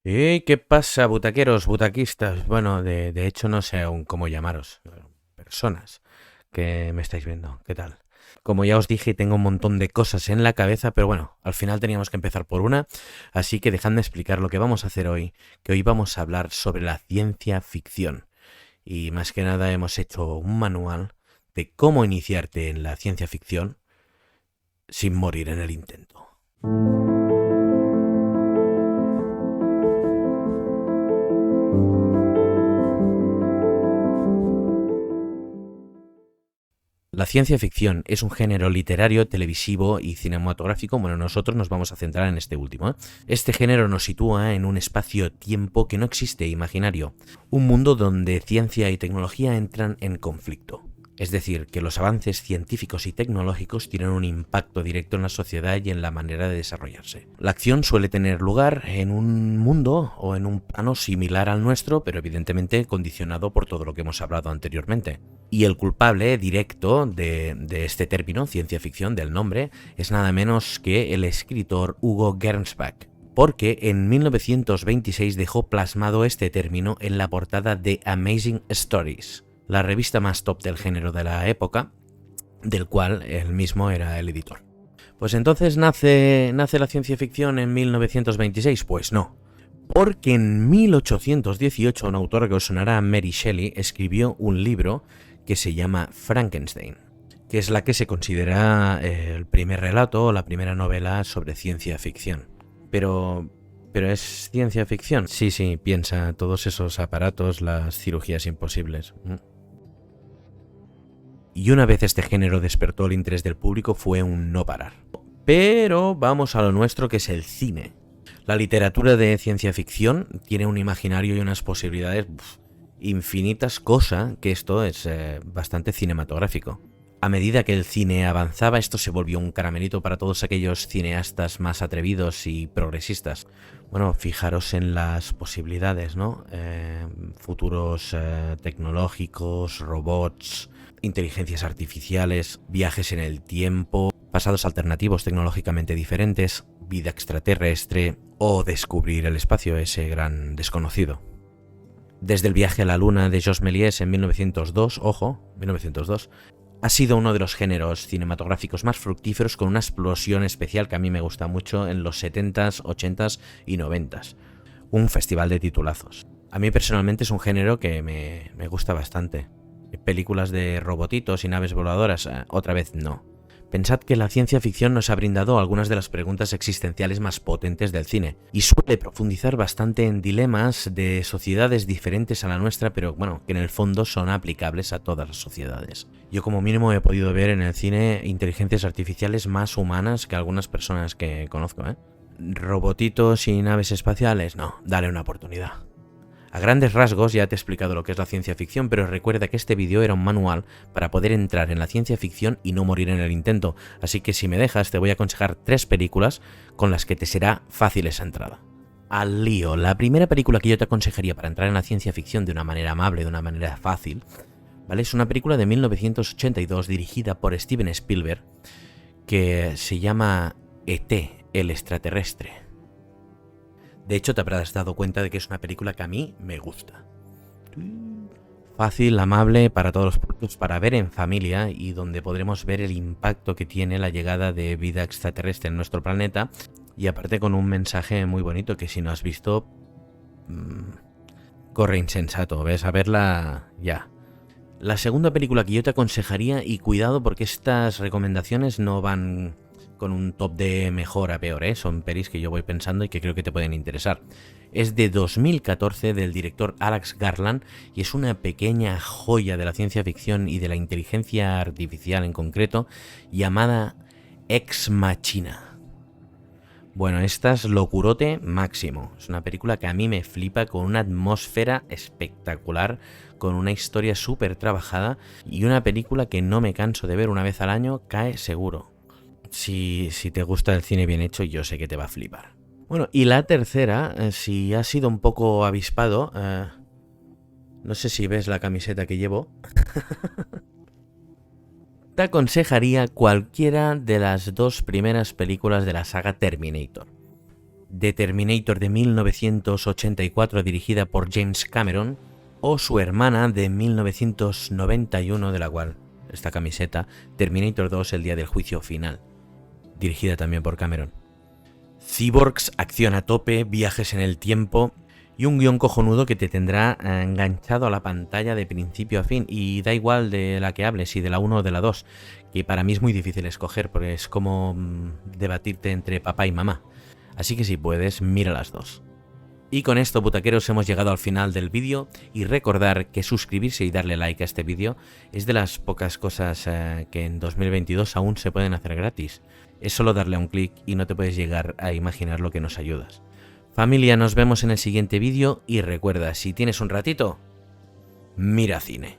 ¿Qué pasa, butaqueros, butaquistas? Bueno, de hecho no sé aún cómo llamaros. Personas que me estáis viendo. ¿Qué tal? Como ya os dije, tengo un montón de cosas en la cabeza, pero bueno, al final teníamos que empezar por una, así que dejadme explicar lo que vamos a hacer hoy, que hoy vamos a hablar sobre la ciencia ficción. Y más que nada hemos hecho un manual de cómo iniciarte en la ciencia ficción sin morir en el intento. La ciencia ficción es un género literario, televisivo y cinematográfico. Bueno, nosotros nos vamos a centrar en este último, ¿eh? Este género nos sitúa en un espacio-tiempo que no existe, imaginario. Un mundo donde ciencia y tecnología entran en conflicto. Es decir, que los avances científicos y tecnológicos tienen un impacto directo en la sociedad y en la manera de desarrollarse. La acción suele tener lugar en un mundo o en un plano similar al nuestro, pero evidentemente condicionado por todo lo que hemos hablado anteriormente. Y el culpable directo de este término, ciencia ficción, del nombre, es nada menos que el escritor Hugo Gernsback, porque en 1926 dejó plasmado este término en la portada de Amazing Stories, la revista más top del género de la época, del cual él mismo era el editor. Pues entonces nace la ciencia ficción en 1926, pues no. Porque en 1818 una autora que os sonará, Mary Shelley, escribió un libro que se llama Frankenstein, que es la que se considera el primer relato o la primera novela sobre ciencia ficción. Pero ¿es ciencia ficción? Sí, piensa, todos esos aparatos, las cirugías imposibles. Y una vez este género despertó el interés del público fue un no parar. Pero vamos a lo nuestro, que es el cine. La literatura de ciencia ficción tiene un imaginario y unas posibilidades infinitas, cosa que esto es bastante cinematográfico. A medida que el cine avanzaba, esto se volvió un caramelito para todos aquellos cineastas más atrevidos y progresistas. Bueno, fijaros en las posibilidades, ¿no? Futuros tecnológicos, robots, inteligencias artificiales, viajes en el tiempo, pasados alternativos tecnológicamente diferentes, vida extraterrestre o descubrir el espacio, ese gran desconocido. Desde el viaje a la luna de Georges Méliès en 1902, ojo, 1902, ha sido uno de los géneros cinematográficos más fructíferos, con una explosión especial que a mí me gusta mucho en los 70s, 80s y 90s. Un festival de titulazos. A mí personalmente es un género que me gusta bastante. Películas de robotitos y naves voladoras, otra vez no. Pensad que la ciencia ficción nos ha brindado algunas de las preguntas existenciales más potentes del cine, y suele profundizar bastante en dilemas de sociedades diferentes a la nuestra, pero bueno, que en el fondo son aplicables a todas las sociedades. Yo como mínimo he podido ver en el cine inteligencias artificiales más humanas que algunas personas que conozco, ¿eh? Robotitos y naves espaciales, no, dale una oportunidad. A grandes rasgos ya te he explicado lo que es la ciencia ficción, pero recuerda que este vídeo era un manual para poder entrar en la ciencia ficción y no morir en el intento, así que si me dejas te voy a aconsejar 3 películas con las que te será fácil esa entrada. Al lío, la primera película que yo te aconsejaría para entrar en la ciencia ficción de una manera amable, de una manera fácil, ¿vale? Es una película de 1982 dirigida por Steven Spielberg que se llama E.T., el extraterrestre. De hecho, te habrás dado cuenta de que es una película que a mí me gusta. Fácil, amable para todos los públicos, para ver en familia, y donde podremos ver el impacto que tiene la llegada de vida extraterrestre en nuestro planeta, y aparte con un mensaje muy bonito que si no has visto, corre insensato, ves a verla ya. La segunda película que yo te aconsejaría, y cuidado porque estas recomendaciones no van con un top de mejor a peor, son pelis que yo voy pensando y que creo que te pueden interesar. Es de 2014 del director Alex Garland y es una pequeña joya de la ciencia ficción y de la inteligencia artificial en concreto, llamada Ex Machina. Bueno, esta es locurote máximo. Es una película que a mí me flipa, con una atmósfera espectacular, con una historia súper trabajada y una película que no me canso de ver una vez al año, cae seguro. Si te gusta el cine bien hecho, yo sé que te va a flipar. Bueno, y la tercera, si has sido un poco avispado, no sé si ves la camiseta que llevo, te aconsejaría cualquiera de las 2 primeras películas de la saga Terminator. The Terminator de 1984 dirigida por James Cameron, o su hermana de 1991, de la cual esta camiseta, Terminator 2, el día del juicio final, dirigida también por Cameron. Cyborgs, acción a tope, viajes en el tiempo y un guión cojonudo que te tendrá enganchado a la pantalla de principio a fin, y da igual de la que hables, si de la 1 o de la 2, que para mí es muy difícil escoger porque es como debatirte entre papá y mamá. Así que si puedes, mira las dos. Y con esto, butaqueros, hemos llegado al final del vídeo, y recordar que suscribirse y darle like a este vídeo es de las pocas cosas que en 2022 aún se pueden hacer gratis. Es solo darle a un clic y no te puedes llegar a imaginar lo que nos ayudas. Familia, nos vemos en el siguiente vídeo y recuerda, si tienes un ratito, mira cine.